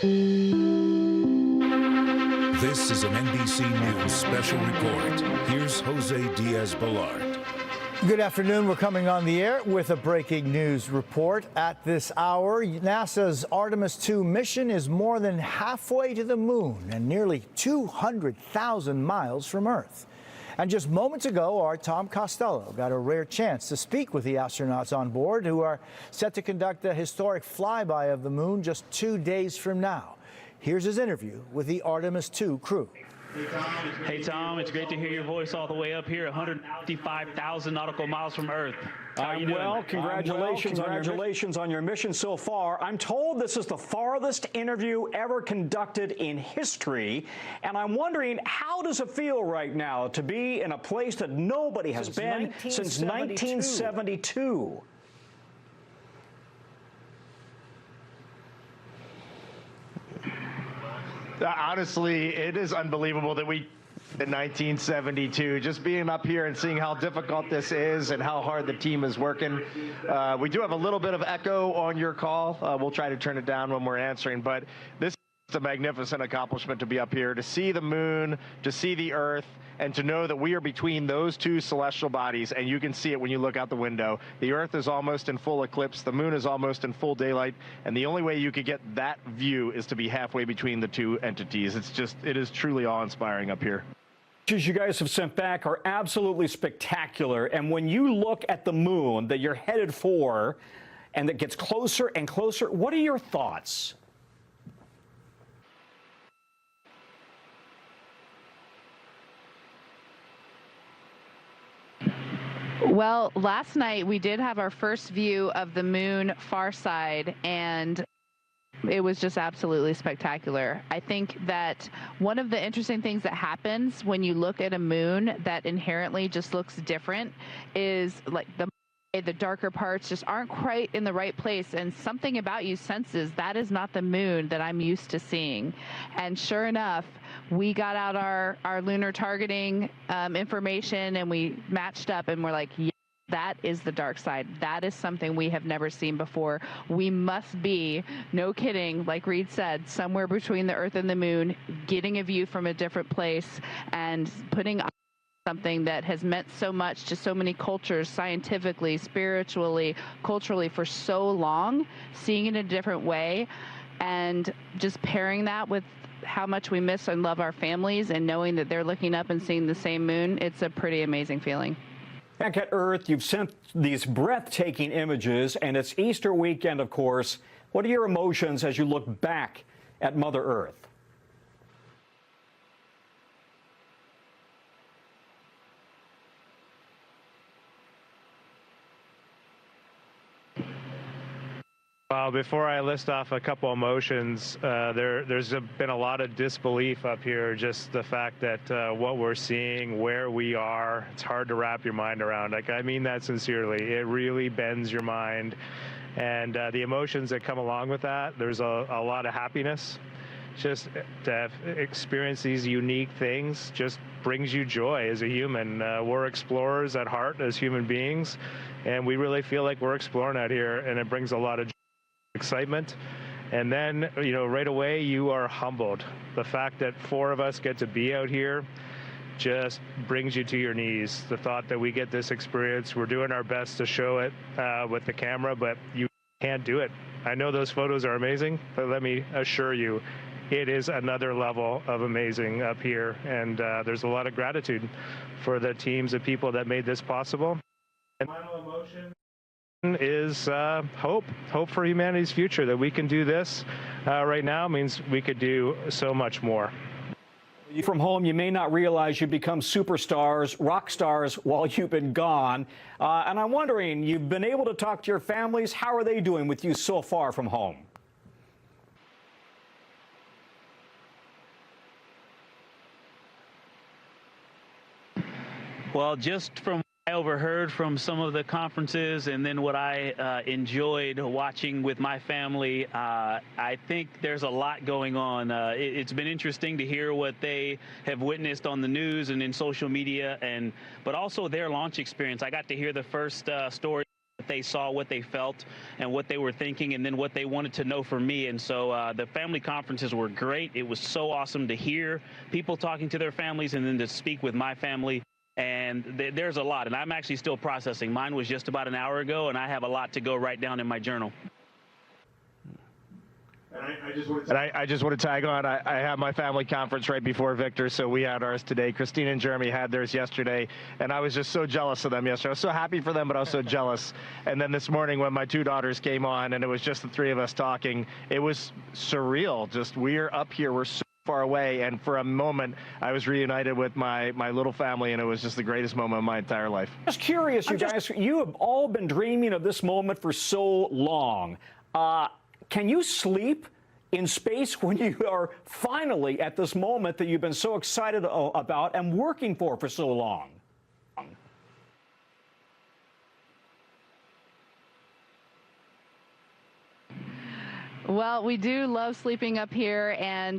This is an NBC News special report. Here's Jose Diaz-Balart. Good afternoon. We're coming on the air with a breaking news report at this hour. NASA's Artemis 2 mission is more than halfway to the moon and nearly 200,000 miles from Earth. And just moments ago, our Tom Costello got a rare chance to speak with the astronauts on board who are set to conduct a historic flyby of the moon just 2 days from now. Here's his interview with the Artemis 2 crew. Hey, Tom, it's great to hear your voice all the way up here, 155,000 nautical miles from Earth. How are you doing? Well, congratulations on your mission so far. I'm told this is the farthest interview ever conducted in history, and I'm wondering, how does it feel right now to be in a place that nobody has been since 1972? Honestly, it is unbelievable that we in 1972, just being up here and seeing how difficult this is and how hard the team is working. We do have a little bit of echo on your call. We'll try to turn it down when we're answering, but this is a magnificent accomplishment to be up here, to see the moon, to see the Earth, and to know that we are between those two celestial bodies, and you can see it when you look out the window. The Earth is almost in full eclipse, the moon is almost in full daylight, and the only way you could get that view is to be halfway between the two entities. It is truly awe-inspiring up here. Pictures you guys have sent back are absolutely spectacular, and when you look at the moon that you're headed for and that gets closer and closer, what are your thoughts? Well, last night we did have our first view of the moon far side, and it was just absolutely spectacular. I think that one of the interesting things that happens when you look at a moon that inherently just looks different is like the darker parts just aren't quite in the right place, and something about you senses that is not the moon that I'm used to seeing. And sure enough, we got out our lunar targeting information, and we matched up, and we're like, yeah, that is the dark side. That is something we have never seen before. We must be, no kidding, like Reed said, somewhere between the Earth and the moon, getting a view from a different place and putting something that has meant so much to so many cultures, scientifically, spiritually, culturally, for so long, seeing it in a different way, and just pairing that with how much we miss and love our families and knowing that they're looking up and seeing the same moon, it's a pretty amazing feeling. Back at Earth, you've sent these breathtaking images, and it's Easter weekend, of course. What are your emotions as you look back at Mother Earth? Well, before I list off a couple emotions, there's been a lot of disbelief up here, just the fact that what we're seeing, where we are, it's hard to wrap your mind around. Like, I mean that sincerely. It really bends your mind. And the emotions that come along with that, there's a lot of happiness. Just to have experienced these unique things just brings you joy as a human. We're explorers at heart as human beings, and we really feel like we're exploring out here, and it brings a lot of excitement. And then, you know, right away you are humbled. The fact that 4 of us get to be out here just brings you to your knees. The thought that we get this experience, we're doing our best to show it with the camera, but you can't do it. I know those photos are amazing, but let me assure you, it is another level of amazing up here. And there's a lot of gratitude for the teams of people that made this possible. And final emotion is hope for humanity's future, that we can do this right now means we could do so much more. From home, you may not realize you become superstars, rock stars while you've been gone. And I'm wondering, you've been able to talk to your families. How are they doing with you so far from home? Well, just from what I overheard from some of the conferences and then what I enjoyed watching with my family, I think there's a lot going on. It's been interesting to hear what they have witnessed on the news and in social media, but also their launch experience. I got to hear the first story they saw, what they felt, and what they were thinking, and then what they wanted to know from me. And so the family conferences were great. It was so awesome to hear people talking to their families and then to speak with my family. And there's a lot, and I'm actually still processing. Mine was just about an hour ago, and I have a lot to go write down in my journal. And I just want to tag on. I have my family conference right before Victor, so we had ours today. Christina and Jeremy had theirs yesterday, and I was just so jealous of them yesterday. I was so happy for them, but also jealous. And then this morning when my two daughters came on, and it was just the three of us talking, it was surreal. Just we're up here, we're so far away, and for a moment I was reunited with my little family, and it was just the greatest moment of my entire life. Just curious, you guys, you have all been dreaming of this moment for so long. Can you sleep in space when you are finally at this moment that you've been so excited about and working for so long? Well, we do love sleeping up here, and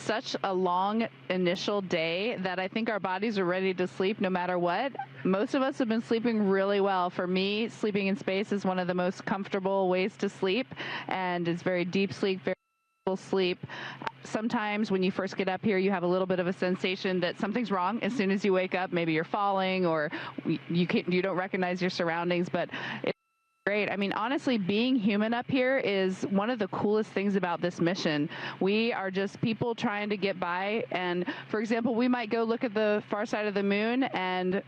such a long initial day that I think our bodies are ready to sleep no matter what. Most of us have been sleeping really well. For me, sleeping in space is one of the most comfortable ways to sleep, and it's very deep sleep, very sleep. Sometimes when you first get up here, you have a little bit of a sensation that something's wrong as soon as you wake up. Maybe you're falling, or you don't recognize your surroundings, but it's great. I mean, honestly, being human up here is one of the coolest things about this mission. We are just people trying to get by, and for example, we might go look at the far side of the moon and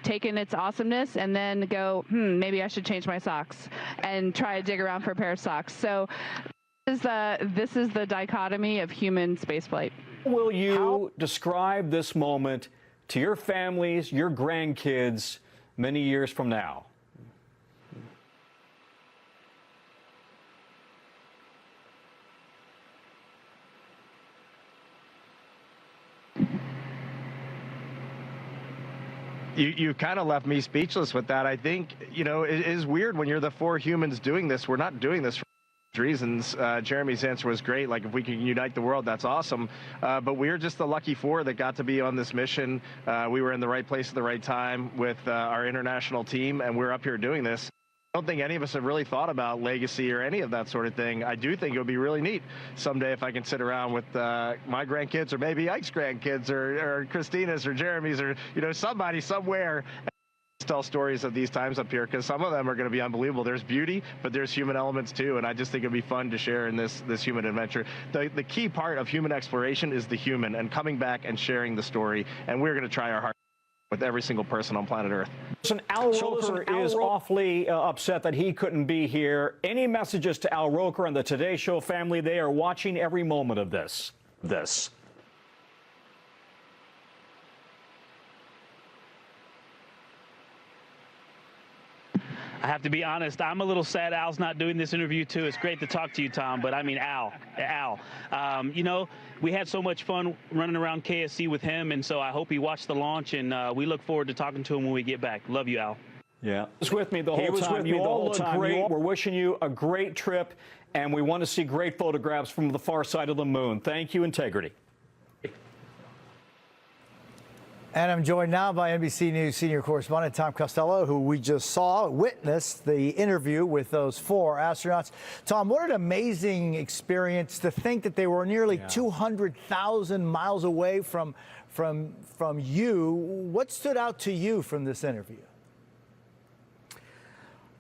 take in its awesomeness and then go, maybe I should change my socks and try to dig around for a pair of socks. So this is the dichotomy of human spaceflight. Will you describe this moment to your families, your grandkids, many years from now? You kind of left me speechless with that. I think, you know, it is weird when you're the four humans doing this. We're not doing this for reasons. Jeremy's answer was great. Like, if we can unite the world, that's awesome. But we're just the lucky four that got to be on this mission. We were in the right place at the right time with our international team, and we're up here doing this. I don't think any of us have really thought about legacy or any of that sort of thing. I do think it would be really neat someday if I can sit around with my grandkids, or maybe Ike's grandkids, or Christina's, or Jeremy's, or, you know, somebody somewhere, and tell stories of these times up here, because some of them are going to be unbelievable. There's beauty, but there's human elements too, and I just think it'd be fun to share in this human adventure. The key part of human exploration is the human, and coming back and sharing the story, and we're going to try our hardest with every single person on planet Earth. Listen, Al Roker is awfully upset that he couldn't be here. Any messages to Al Roker and the Today Show family? They are watching every moment of this. I have to be honest, I'm a little sad Al's not doing this interview too. It's great to talk to you, Tom, but I mean, Al, you know, we had so much fun running around KSC with him, and so I hope he watched the launch, and we look forward to talking to him when we get back. Love you, Al. Yeah. He was with me the whole time. You all look great. We're wishing you a great trip, and we want to see great photographs from the far side of the moon. Thank you, Integrity. And I'm joined now by NBC News senior correspondent Tom Costello, who we just witnessed the interview with those four astronauts. Tom, what an amazing experience to think that they were nearly 200,000 miles away from you. What stood out to you from this interview?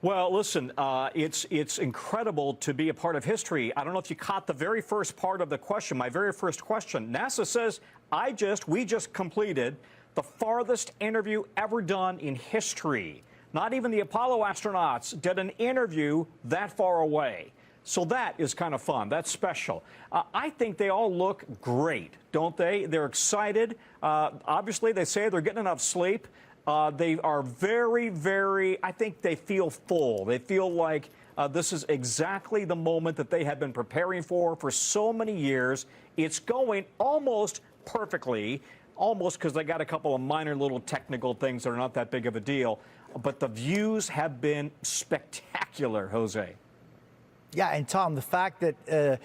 Well, listen, it's incredible to be a part of history. I don't know if you caught the very first part of the question, my very first question. NASA says, we just completed the farthest interview ever done in history. Not even the Apollo astronauts did an interview that far away. So that is kind of fun. That's special. I think they all look great, don't they? They're excited. Obviously, they say they're getting enough sleep. They are very, very, I think they feel full. They feel like this is exactly the moment that they have been preparing for so many years. It's going almost perfectly, almost, because they got a couple of minor little technical things that are not that big of a deal. But the views have been spectacular, Jose. Yeah, and Tom, the fact that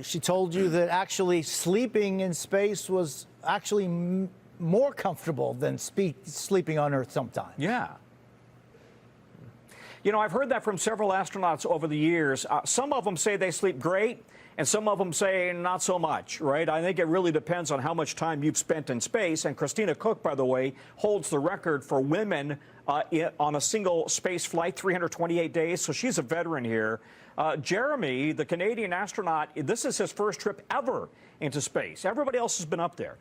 she told you that actually sleeping in space was actually more comfortable than sleeping on Earth sometimes. Yeah. You know, I've heard that from several astronauts over the years. Some of them say they sleep great, and some of them say not so much, right? I think it really depends on how much time you've spent in space. And Christina Koch, by the way, holds the record for women on a single space flight, 328 days. So she's a veteran here. Jeremy, the Canadian astronaut, this is his first trip ever into space. Everybody else has been up there.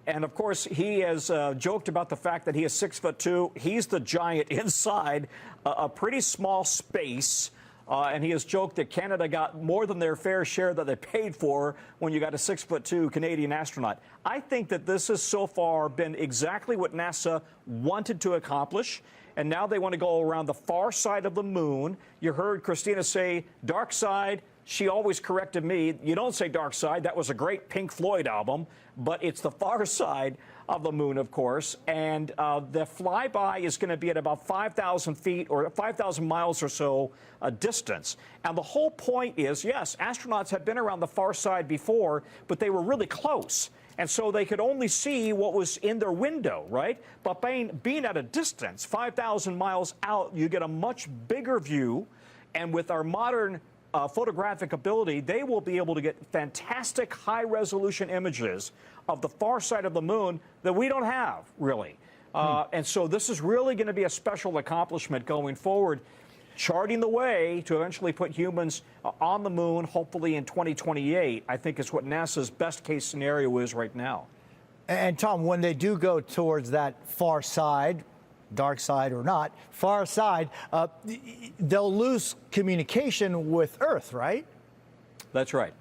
And of course, he has joked about the fact that he is 6'2". He's the giant inside a pretty small space. And he has joked that Canada got more than their fair share that they paid for when you got a 6'2" Canadian astronaut. I think that this has so far been exactly what NASA wanted to accomplish. And now they want to go around the far side of the moon. You heard Christina say dark side. She always corrected me. You don't say dark side. That was a great Pink Floyd album. But it's the far side of the moon, of course. And the flyby is going to be at about 5,000 feet or 5,000 miles or so distance. And the whole point is, yes, astronauts have been around the far side before, but they were really close. And so they could only see what was in their window, right? But being at a distance, 5,000 miles out, you get a much bigger view. And with our modern photographic ability, they will be able to get fantastic high-resolution images of the far side of the moon that we don't have, really. And so this is really going to be a special accomplishment going forward, charting the way to eventually put humans on the moon, hopefully in 2028, I think is what NASA's best-case scenario is right now. And, Tom, when they do go towards that far side, dark side or not, far side, they'll lose communication with Earth, right? That's right.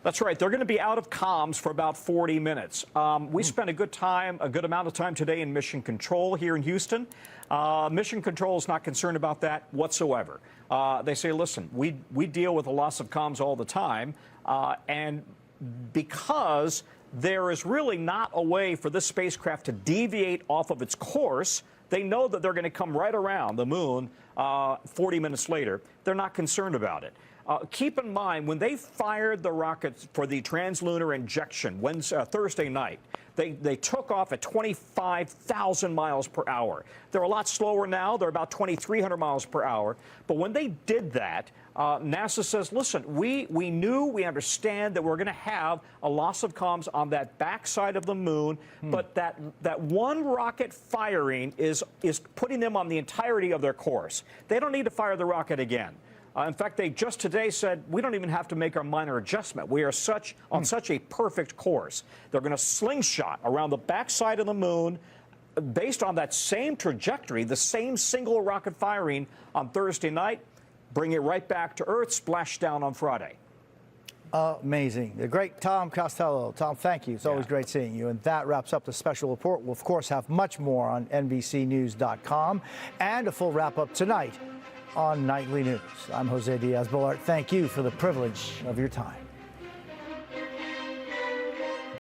That's right. They're going to be out of comms for about 40 minutes. We spent a good amount of time today in Mission Control here in Houston. Mission Control is not concerned about that whatsoever. They say, listen, we deal with the loss of comms all the time, and because there is really not a way for this spacecraft to deviate off of its course, they know that they're going to come right around the moon 40 minutes later. They're not concerned about it. Keep in mind, when they fired the rockets for the translunar injection Thursday night, they took off at 25,000 miles per hour. They're a lot slower now. They're about 2,300 miles per hour. But when they did that, NASA says, listen, we understand that we're going to have a loss of comms on that backside of the moon, but that one rocket firing is putting them on the entirety of their course. They don't need to fire the rocket again. In fact, they just today said, we don't even have to make our minor adjustment. We are on such a perfect course. They're going to slingshot around the backside of the moon based on that same trajectory, the same single rocket firing on Thursday night, bring it right back to Earth, splash down on Friday. Amazing. The great Tom Costello. Tom, thank you. It's always great seeing you. And that wraps up the special report. We'll, of course, have much more on NBCnews.com and a full wrap-up tonight on Nightly News. I'm Jose Diaz-Balart. Thank you for the privilege of your time.